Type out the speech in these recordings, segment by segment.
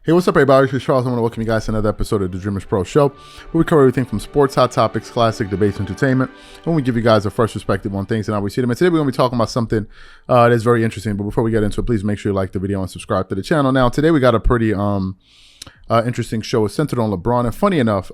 Hey, what's up, everybody? This is Charles. I want to welcome you guys to another episode of the Dreamerspro Show, where we cover everything from sports, hot topics, classic debates, entertainment, and we give you guys a fresh perspective on things and how we see them. And today we're going to be talking about something that's very interesting. But before we get into it, please make sure you like the video and subscribe to the channel. Now, today we got a pretty interesting show. It's centered on LeBron. And funny enough,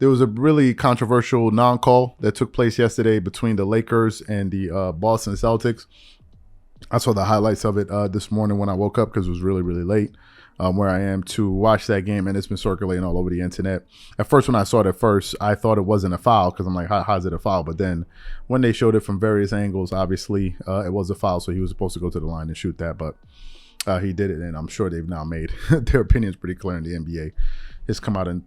there was a really controversial non-call that took place yesterday between the Lakers and the Boston Celtics. I saw the highlights of it this morning when I woke up because it was really, really late. Where I am to watch that game, and it's been circulating all over the internet. At first, when I saw it at first, I thought it wasn't a foul because I'm like, how's it a foul? But then when they showed it from various angles, obviously it was a foul, so he was supposed to go to the line and shoot that, but he did it, and I'm sure they've now made their opinions pretty clear in the NBA. It's come out and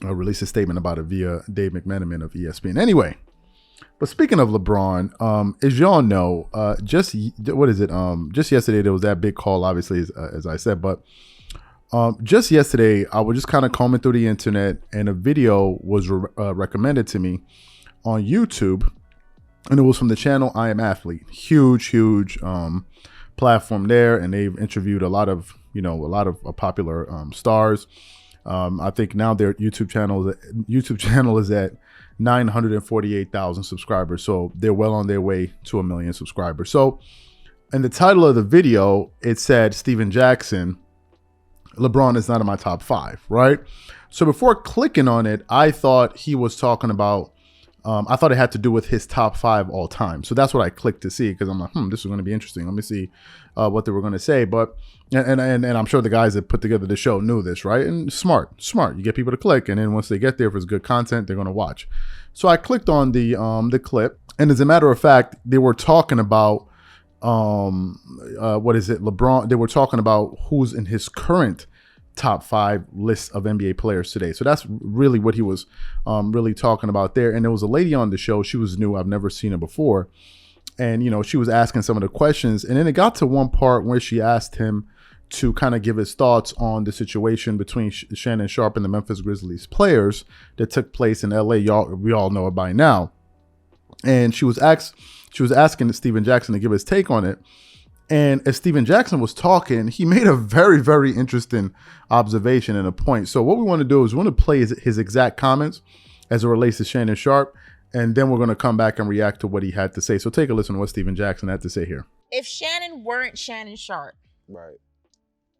released a statement about it via Dave McMenamin of ESPN. Anyway. But speaking of LeBron, as y'all know, just yesterday there was that big call, obviously, as I said. But just yesterday, I was just kind of combing through the internet, and a video was recommended to me on YouTube, and it was from the channel I Am Athlete. Huge platform there, and they've interviewed a lot of popular stars. I think now their YouTube channel is at 948,000 subscribers. So they're well on their way to 1 million subscribers. So in the title of the video, it said, Steven Jackson, LeBron is not in my top 5, right? So before clicking on it, I thought he was talking about, I thought it had to do with his top 5 all time. So that's what I clicked to see because I'm like, this is going to be interesting. Let me see what they were going to say. But and I'm sure the guys that put together the show knew this, right? And smart. You get people to click, and then once they get there, if it's good content, they're going to watch. So I clicked on the clip, and as a matter of fact, they were talking about LeBron. They were talking about who's in his current top 5 list of NBA players today. So that's really what he was really talking about there. And there was a lady on the show. She was new. I've never seen her before. And, she was asking some of the questions. And then it got to one part where she asked him to kind of give his thoughts on the situation between Shannon Sharpe and the Memphis Grizzlies players that took place in LA. We all know it by now. And she was asking Steven Jackson to give his take on it. And as Steven Jackson was talking, he made a very, very interesting observation and a point. So what we want to do is we want to play his exact comments as it relates to Shannon Sharpe. And then we're going to come back and react to what he had to say. So take a listen to what Steven Jackson had to say here. If Shannon weren't Shannon Sharpe, right,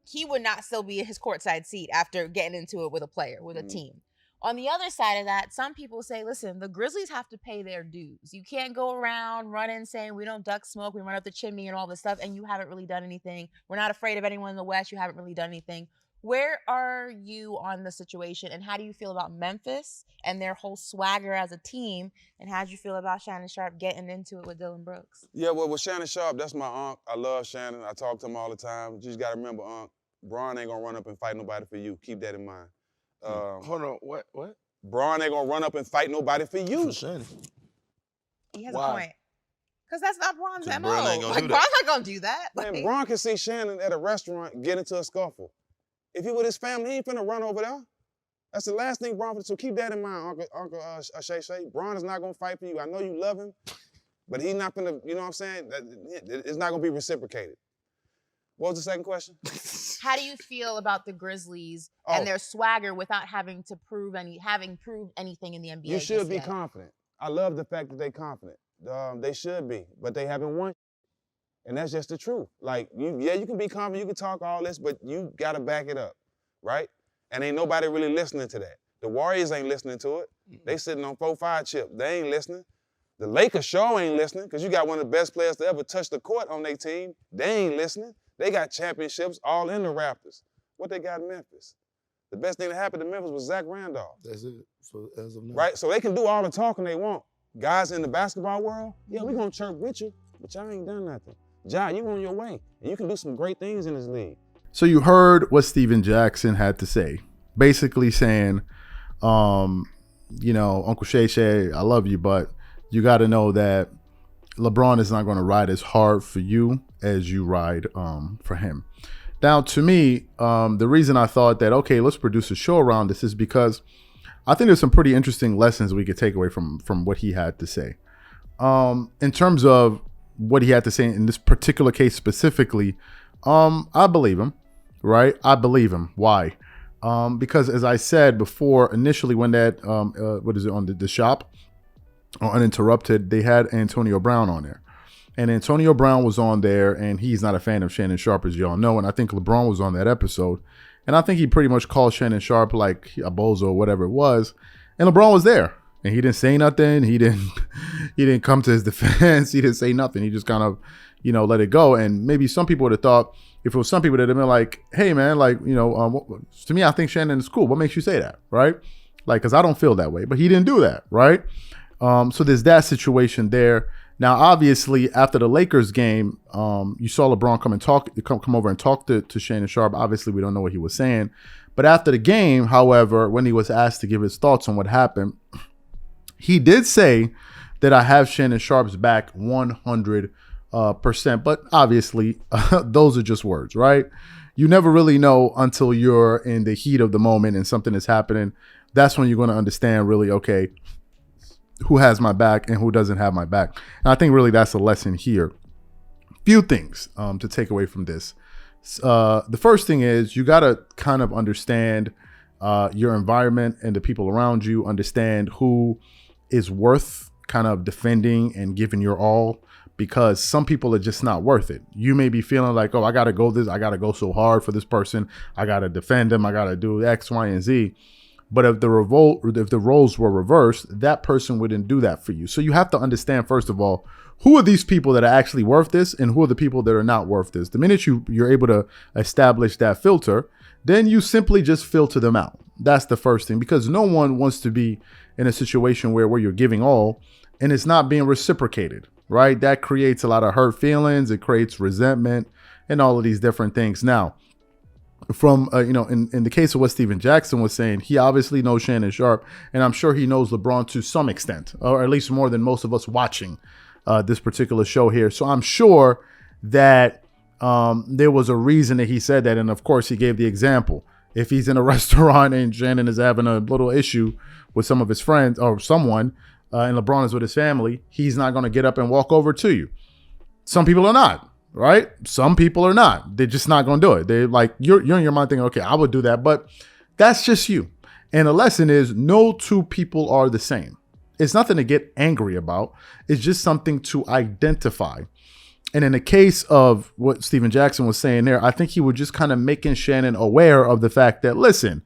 he would not still be in his courtside seat after getting into it with a player, with a team. On the other side of that, some people say, listen, the Grizzlies have to pay their dues. You can't go around running saying we don't duck smoke, we run up the chimney and all this stuff, and you haven't really done anything. We're not afraid of anyone in the West. You haven't really done anything. Where are you on the situation, and how do you feel about Memphis and their whole swagger as a team, and how do you feel about Shannon Sharpe getting into it with Dylan Brooks? Yeah, well, with Shannon Sharpe, that's my unc. I love Shannon. I talk to him all the time. You just got to remember, unc, Bron ain't going to run up and fight nobody for you. Keep that in mind. Hold on, what? Bron ain't going to run up and fight nobody for you. For Shannon. He has a point. Because that's not Bron's MO. Bron ain't gonna do that. Bron's not going to do that. Man, Bron can see Shannon at a restaurant get into a scuffle. If he with his family, he ain't finna run over there. That's the last thing Bron, so keep that in mind, Uncle Shay Shay. Bron is not gonna fight for you. I know you love him, but he's not gonna, you know what I'm saying? It's not gonna be reciprocated. What was the second question? How do you feel about the Grizzlies and their swagger without having proved anything in the NBA? You should be confident. I love the fact that they're confident. They should be, but they haven't won. And that's just the truth. Like, you can be confident, you can talk all this, but you got to back it up, right? And ain't nobody really listening to that. The Warriors ain't listening to it. They sitting on 4-5 chip. They ain't listening. The Lakers sure ain't listening because you got one of the best players to ever touch the court on their team. They ain't listening. They got championships all in the Raptors. What they got in Memphis? The best thing that happened to Memphis was Zach Randolph. That's it, as of now. Right? So they can do all the talking they want. Guys in the basketball world, yeah, we going to chirp with you, but y'all ain't done nothing. Ja, you on your way, and you can do some great things in this league. So you heard what Steven Jackson had to say, basically saying, Uncle Shay Shay, I love you, but you got to know that LeBron is not going to ride as hard for you as you ride for him. Now, to me, the reason I thought that, okay, let's produce a show around this is because I think there's some pretty interesting lessons we could take away from what he had to say. In terms of what he had to say in this particular case specifically, I believe him. right? I believe him. Why? Because as I said before, initially when that, on the shop or Uninterrupted, they had Antonio Brown on there. And Antonio Brown was on there, and he's not a fan of Shannon Sharpe, as y'all know. And I think LeBron was on that episode. And I think he pretty much called Shannon Sharpe like a bozo or whatever it was. And LeBron was there. And he didn't say nothing. He didn't come to his defense. He didn't say nothing. He just kind of, let it go. And maybe some people would have thought, if it was some people that have been like, hey, man, to me, I think Shannon is cool. What makes you say that, right? Like, because I don't feel that way. But he didn't do that, right? So there's that situation there. Now, obviously, after the Lakers game, you saw LeBron come over and talk to Shannon Sharpe. Obviously, we don't know what he was saying. But after the game, however, when he was asked to give his thoughts on what happened, he did say that I have Shannon Sharpe's back 100%. But obviously, those are just words, right? You never really know until you're in the heat of the moment and something is happening. That's when you're going to understand really, okay, who has my back and who doesn't have my back. And I think really that's a lesson here. Few things to take away from this. The first thing is you got to kind of understand your environment and the people around you, understand who is worth kind of defending and giving your all, because some people are just not worth it. You may be feeling like, oh, I got to go so hard for this person. I got to defend them. I got to do X, Y, and Z. But if the roles were reversed, that person wouldn't do that for you. So you have to understand, first of all, who are these people that are actually worth this and who are the people that are not worth this? The minute you're able to establish that filter, then you simply just filter them out. That's the first thing, because no one wants to be in a situation where you're giving all and it's not being reciprocated, right? That creates a lot of hurt feelings. It creates resentment and all of these different things. Now, from, in the case of what Steven Jackson was saying, he obviously knows Shannon Sharpe, and I'm sure he knows LeBron to some extent, or at least more than most of us watching this particular show here. So I'm sure that there was a reason that he said that. And of course, he gave the example. If he's in a restaurant and Shannon is having a little issue with some of his friends or someone, and LeBron is with his family, he's not going to get up and walk over to you. Some people are not. Right? Some people are not. They're just not going to do it. They're like, you're in your mind thinking, okay, I would do that. But that's just you. And the lesson is no two people are the same. It's nothing to get angry about. It's just something to identify. And in the case of what Steven Jackson was saying there, I think he was just kind of making Shannon aware of the fact that, listen,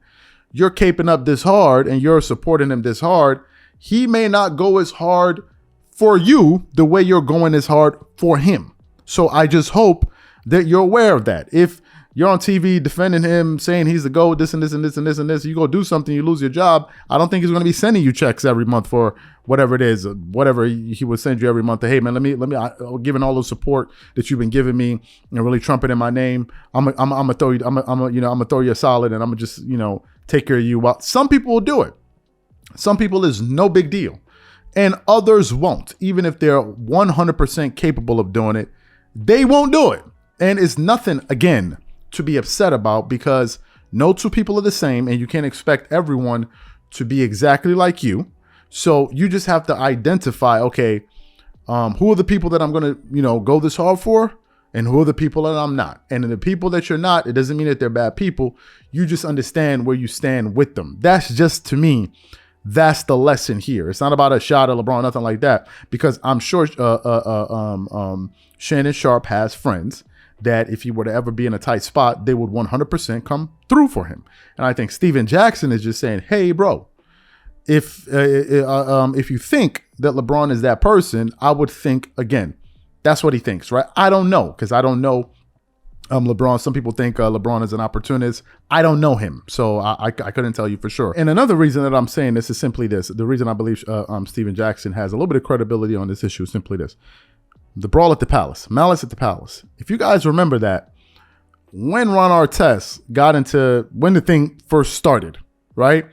you're caping up this hard and you're supporting him this hard. He may not go as hard for you the way you're going as hard for him. So I just hope that you're aware of that. If you're on TV defending him, saying he's the GOAT, this and this and this and this and this, you go do something, you lose your job, I don't think he's going to be sending you checks every month for whatever it is, whatever he would send you every month. Hey man, let me, given all the support that you've been giving me and really trumpeting my name, I'm gonna throw you, I'm gonna throw you a solid, and I'm gonna just, take care of you. Well, some people will do it. Some people is no big deal, and others won't, even if they're 100% capable of doing it. They won't do it. And it's nothing, again, to be upset about, because no two people are the same and you can't expect everyone to be exactly like you. So you just have to identify, okay, who are the people that I'm going to, go this hard for, and who are the people that I'm not. And the people that you're not, it doesn't mean that they're bad people. You just understand where you stand with them. That's just, to me, that's the lesson here. It's not about a shot at LeBron, nothing like that, because I'm sure Shannon Sharpe has friends that if he were to ever be in a tight spot, they would 100% come through for him. And I think Steven Jackson is just saying, hey, bro, if you think that LeBron is that person, I would think, again, that's what he thinks, right? I don't know, because I don't know LeBron. Some people think LeBron is an opportunist. I don't know him, so I couldn't tell you for sure. And another reason that I'm saying this is simply this. The reason I believe Steven Jackson has a little bit of credibility on this issue is simply this. The brawl at the Palace, Malice at the Palace. If you guys remember that, when Ron Artest when the thing first started, right?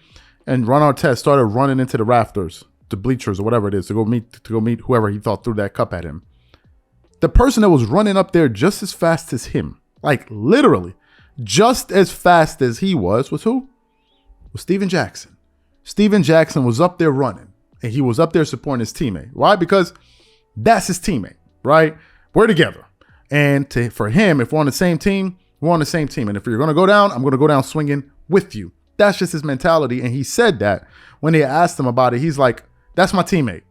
And Ron Artest started running into the rafters, the bleachers or whatever it is, to go meet whoever he thought threw that cup at him. The person that was running up there just as fast as him, like literally just as fast as he was who? Was Steven Jackson. Steven Jackson was up there running, and he was up there supporting his teammate. Why? Because that's his teammate, right? We're together. And for him, if we're on the same team, We're on the same team. And if you're going to go down, I'm going to go down swinging with you. That's just his mentality. And he said that when they asked him about it, he's like, that's my teammate.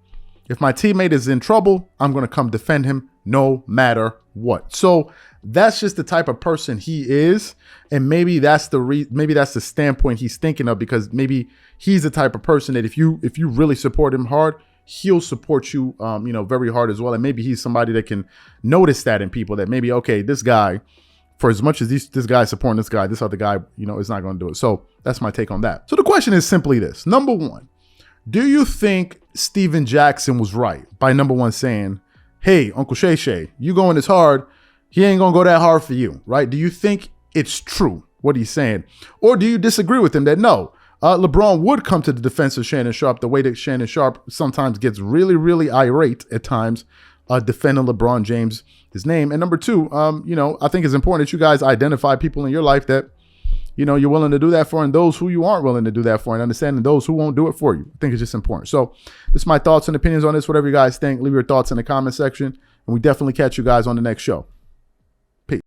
If my teammate is in trouble, I'm going to come defend him no matter what. So that's just the type of person he is. And maybe that's the standpoint he's thinking of, because maybe he's the type of person that if you really support him hard, he'll support you, very hard as well. And maybe he's somebody that can notice that in people, that maybe, okay, this guy, for as much as this guy supporting this guy, this other guy, is not going to do it. So that's my take on that. So the question is simply this. Number one, do you think Steven Jackson was right by number one saying, hey, Uncle Shay Shay, you going this hard, he ain't going to go that hard for you, right? Do you think it's true what he's saying? Or do you disagree with him that no, LeBron would come to the defense of Shannon Sharpe the way that Shannon Sharpe sometimes gets really, really irate at times defending LeBron James' name? And number two, I think it's important that you guys identify people in your life that, you're willing to do that for, and those who you aren't willing to do that for, and understanding those who won't do it for you. I think it's just important. So this is my thoughts and opinions on this. Whatever you guys think, leave your thoughts in the comment section, and we definitely catch you guys on the next show.